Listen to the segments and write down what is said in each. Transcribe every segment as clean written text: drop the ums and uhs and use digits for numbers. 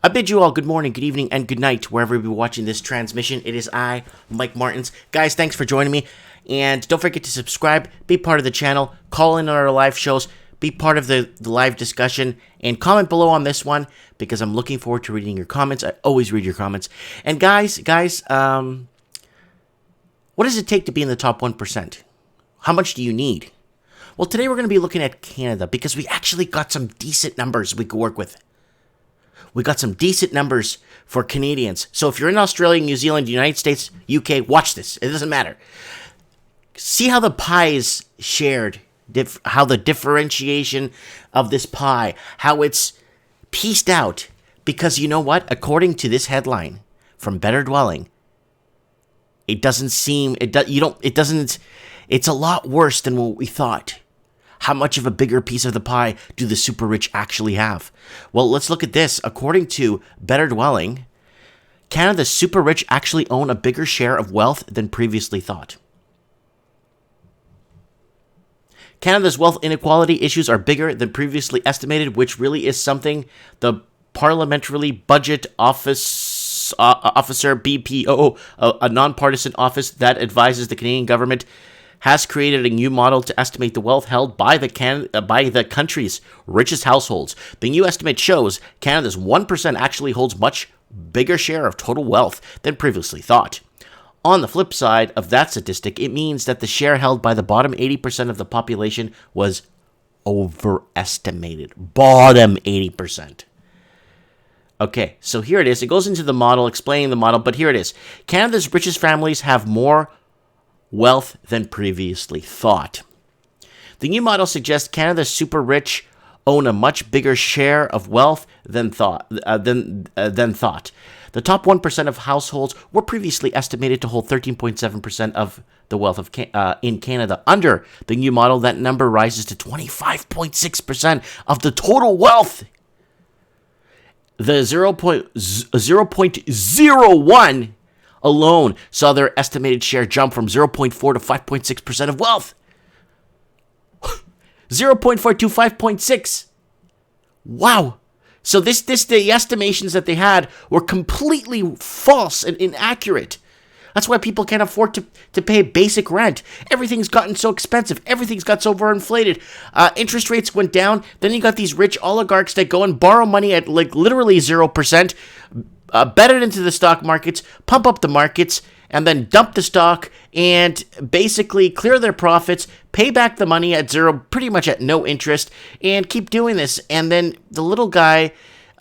I bid you all good morning, good evening, and good night, wherever you're watching this transmission. It is I, Mike Martins. Guys, thanks for joining me. And don't forget to subscribe, be part of the channel, call in on our live shows, be part of the live discussion, and comment below on this one, because I'm looking forward to reading your comments. I always read your comments. And guys, what does it take to be in the top 1%? How much do you need? Well, today we're going to be looking at Canada, because we actually got some decent numbers we could work with. We got some decent numbers for Canadians. So if you're in Australia, New Zealand, United States, UK, watch this. It doesn't matter. See how the pie is shared, how the differentiation of this pie, how it's pieced out. Because you know what? According to this headline from Better Dwelling, it doesn't seem, it's a lot worse than what we thought. How much of a bigger piece of the pie do the super rich actually have? Well, let's look at this. According to Better Dwelling, Canada's super rich actually own a bigger share of wealth than previously thought. Canada's wealth inequality issues are bigger than previously estimated, which really is something the Parliamentary Budget Officer, BPO, a nonpartisan office that advises the Canadian government, has created a new model to estimate the wealth held by the country's richest households. The new estimate shows Canada's 1% actually holds much bigger share of total wealth than previously thought. On the flip side of that statistic, it means that the share held by the bottom 80% of the population was overestimated. Bottom 80%. Okay, so here it is. It goes into the model, explaining the model, but here it is. Canada's richest families have more wealth than previously thought. The new model suggests Canada's super rich own a much bigger share of wealth than thought. The top 1% of households were previously estimated to hold 13.7% of the wealth in Canada. Under the new model, that number rises to 25.6% of the total wealth. The 0.01 alone saw their estimated share jump from 0.4 to 5.6% of wealth. 0.4 to 5.6. Wow. So the estimations that they had were completely false and inaccurate. That's why people can't afford to pay basic rent. Everything's gotten so expensive. Everything's got so overinflated. Interest rates went down. Then you got these rich oligarchs that go and borrow money at like literally 0%, bet it into the stock markets, pump up the markets, and then dump the stock and basically clear their profits, pay back the money at zero, pretty much at no interest, and keep doing this. And then the little guy,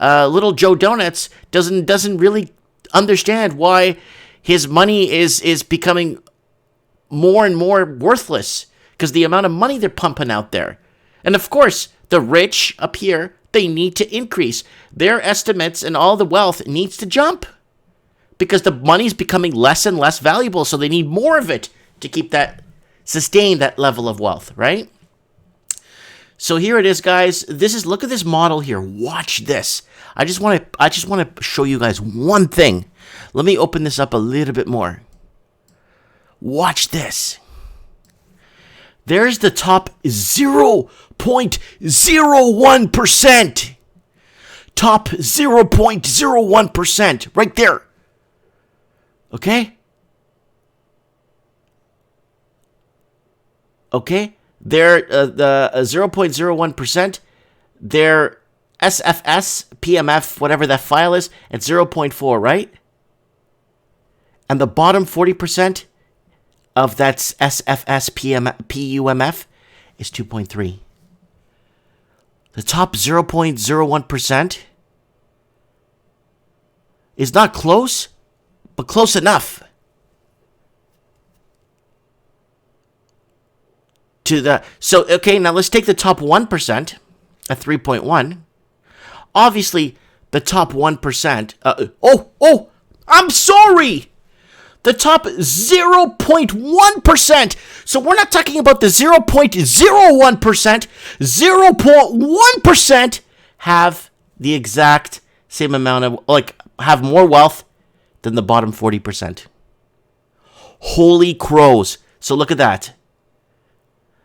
little Joe Donuts, doesn't really understand why his money is becoming more and more worthless because the amount of money they're pumping out there. And of course, the rich up here, they need to increase. Their estimates and all the wealth needs to jump because the money's becoming less and less valuable, so they need more of it to sustain that level of wealth, right? So here it is, guys. Look at this model here. Watch this. I just want to show you guys one thing. Let me open this up a little bit more. Watch this. There's the top 0.01%. Top 0.01%. Right there. Okay? Okay? They're the 0.01%. Their SFS, PMF, whatever that file is, at 0.4, right? And the bottom 40% of that SFS PUMF is 2.3. The top 0.01% is not close, but close enough to the... So, okay, now let's take the top 1% at 3.1. Obviously, the top 1%... I'm sorry! The top 0.1%. So we're not talking about the 0.01%. 0.1% have the exact same amount of, have more wealth than the bottom 40%. Holy crows. So look at that.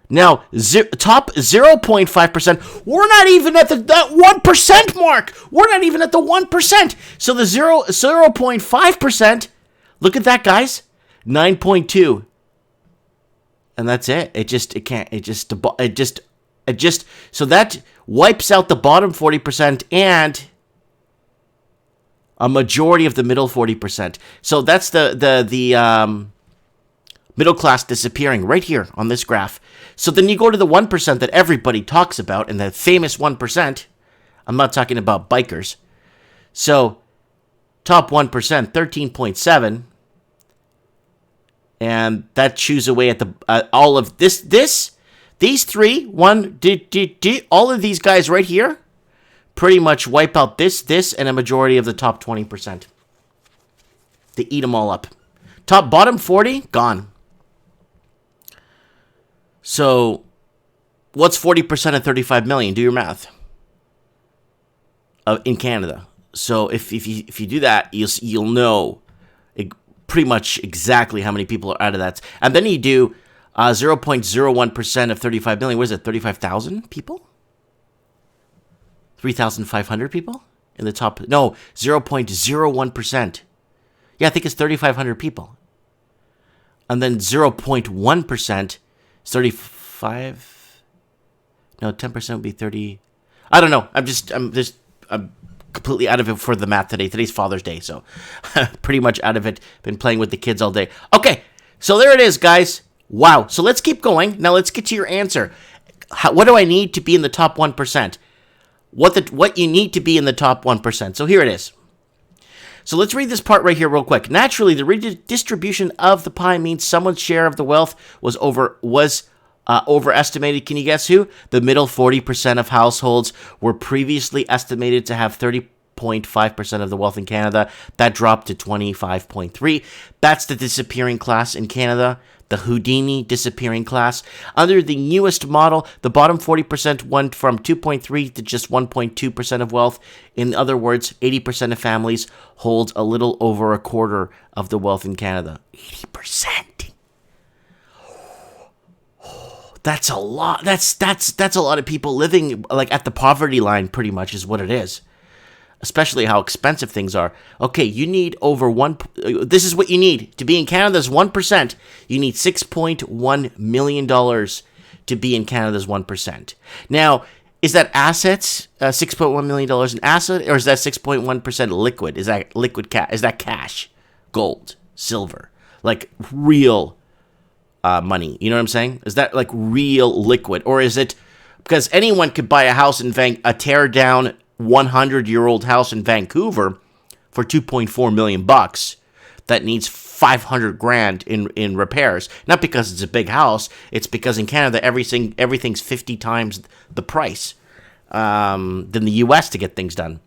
Now, top 0.5%, we're not even at that 1% mark. We're not even at the 1%. So the 0.5%, look at that, guys, 9.2. And that's it. So that wipes out the bottom 40% and a majority of the middle 40%. So that's the middle class disappearing right here on this graph. So then you go to the 1% that everybody talks about, and the famous 1%. I'm not talking about bikers. So top 1%, 13.7. And that chews away at the all of these three, all of these guys right here pretty much wipe out this, and a majority of the top 20%. They eat them all up. Bottom 40, gone. So, what's 40% of 35 million? Do your math. In Canada. So, if you do that, you'll know pretty much exactly how many people are out of that. And then you do 0.01% of 35 million. What is it, 35,000 people? 3,500 people in the top? No, 0.01%. Yeah, I think it's 3,500 people. And then 0.1%. 35. No, 10% would be 30. I don't know. I'm completely out of it for the math today. Today's Father's Day, so pretty much out of it. Been playing with the kids all day. Okay, so there it is, guys. Wow. So let's keep going. Now let's get to your answer. What do I need to be in the top 1%? What you need to be in the top 1%. So here it is. So let's read this part right here real quick. Naturally, the redistribution of the pie means someone's share of the wealth was overestimated. Can you guess who? The middle 40% of households were previously estimated to have 30.5% of the wealth in Canada. That dropped to 25.3%. That's the disappearing class in Canada. The Houdini disappearing class. Under the newest model, the bottom 40% went from 2.3 to just 1.2% of wealth. In other words, 80% of families hold a little over a quarter of the wealth in Canada. 80%. That's a lot. That's a lot of people living like at the poverty line, pretty much is what it is. Especially how expensive things are. Okay, you need over this is what you need. To be in Canada's 1%, you need $6.1 million to be in Canada's 1%. Now, is that assets, $6.1 million in asset, or is that 6.1% liquid? Is that liquid cash? Is that cash? Gold, silver, like real money. You know what I'm saying? Is that like real liquid? Or is it, because anyone could buy a house in a tear down 100-year-old house in Vancouver for $2.4 million that needs $500,000 in repairs. Not because it's a big house, it's because in Canada everything's 50 times the price than the US to get things done.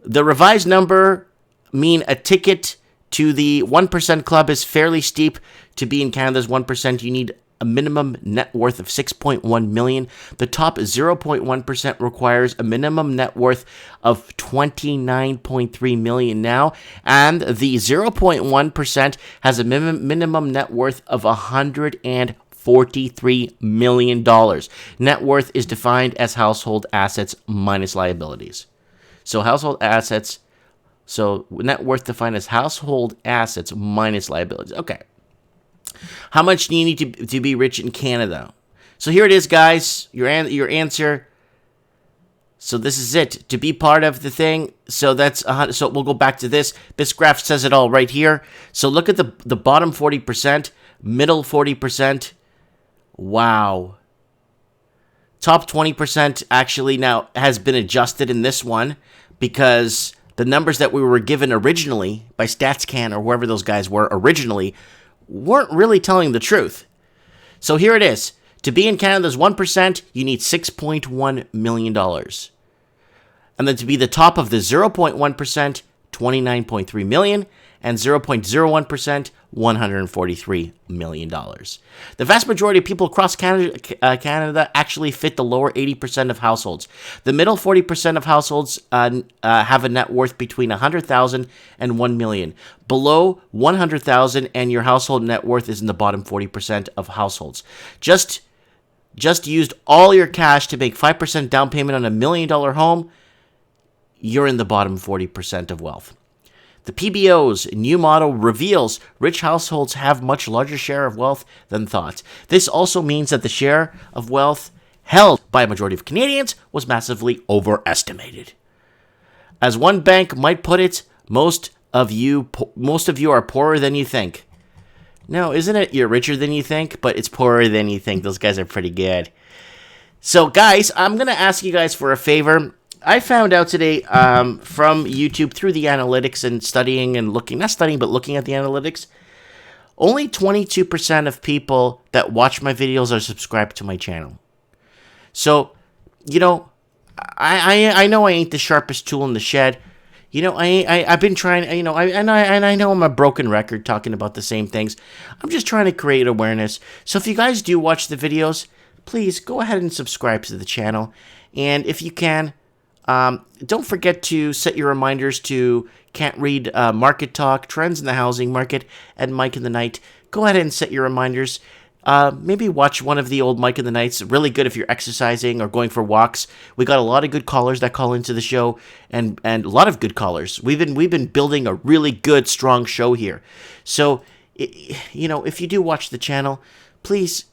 The revised number mean a ticket to the 1% club is fairly steep. To be in Canada's 1%, you need a minimum net worth of $6.1 million. The top 0.1% requires a minimum net worth of $29.3 million now, and the 0.1% has a minimum net worth of $143 million. Net worth is defined as household assets minus liabilities. So net worth defined as household assets minus liabilities. Okay. How much do you need to be rich in Canada? So here it is, guys. Your answer. So this is it. To be part of the thing. So that's so we'll go back to this. This graph says it all right here. So look at the bottom 40%, middle 40%. Wow. Top 20% actually now has been adjusted in this one because the numbers that we were given originally by StatsCan or whoever those guys were originally weren't really telling the truth. So here it is. To be in Canada's 1%, you need $6.1 million. And then to be the top of the 0.1%, $29.3 million, and 0.01%, $143 million. The vast majority of people across Canada actually fit the lower 80% of households. The middle 40% of households have a net worth between $100,000 and $1 million. Below $100,000 and your household net worth is in the bottom 40% of households. Just just used all your cash to make 5% down payment on a $1 million home, you're in the bottom 40% of wealth. The PBO's new model reveals rich households have much larger share of wealth than thought. This also means that the share of wealth held by a majority of Canadians was massively overestimated. As one bank might put it, most of you are poorer than you think. No, isn't it you're richer than you think, but it's poorer than you think. Those guys are pretty good. So, guys, I'm going to ask you guys for a favor. I found out today from YouTube through the analytics and studying and looking, not studying, but looking at the analytics, only 22% of people that watch my videos are subscribed to my channel. So, you know, I know I ain't the sharpest tool in the shed. You know, I've been trying, you know, I know I'm a broken record talking about the same things. I'm just trying to create awareness. So if you guys do watch the videos, please go ahead and subscribe to the channel. And if you can, don't forget to set your reminders to Can't Read Market Talk, Trends in the Housing Market, and Mike in the Night. Go ahead and set your reminders. Maybe watch one of the old Mike in the Nights. Really good if you're exercising or going for walks. We got a lot of good callers that call into the show, and a lot of good callers. We've been building a really good, strong show here. So, you know, if you do watch the channel, please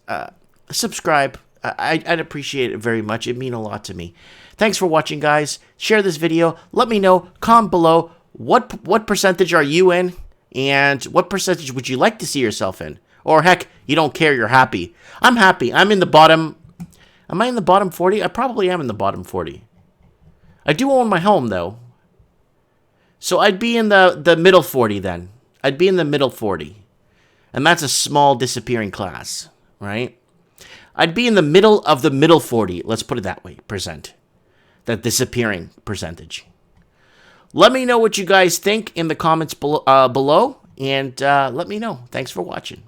subscribe. I'd appreciate it very much. It'd mean a lot to me. Thanks for watching, guys. Share this video. Let me know. Comment below what percentage are you in, and what percentage would you like to see yourself in. Or heck, you don't care, you're happy. I'm happy. I'm in the bottom... Am I in the bottom 40? I probably am in the bottom 40. I do own my home, though. So I'd be in the middle 40, then. I'd be in the middle 40. And that's a small disappearing class, right? I'd be in the middle of the middle 40. Let's put it that way, percent. That disappearing percentage. Let me know what you guys think in the comments below. And let me know. Thanks for watching.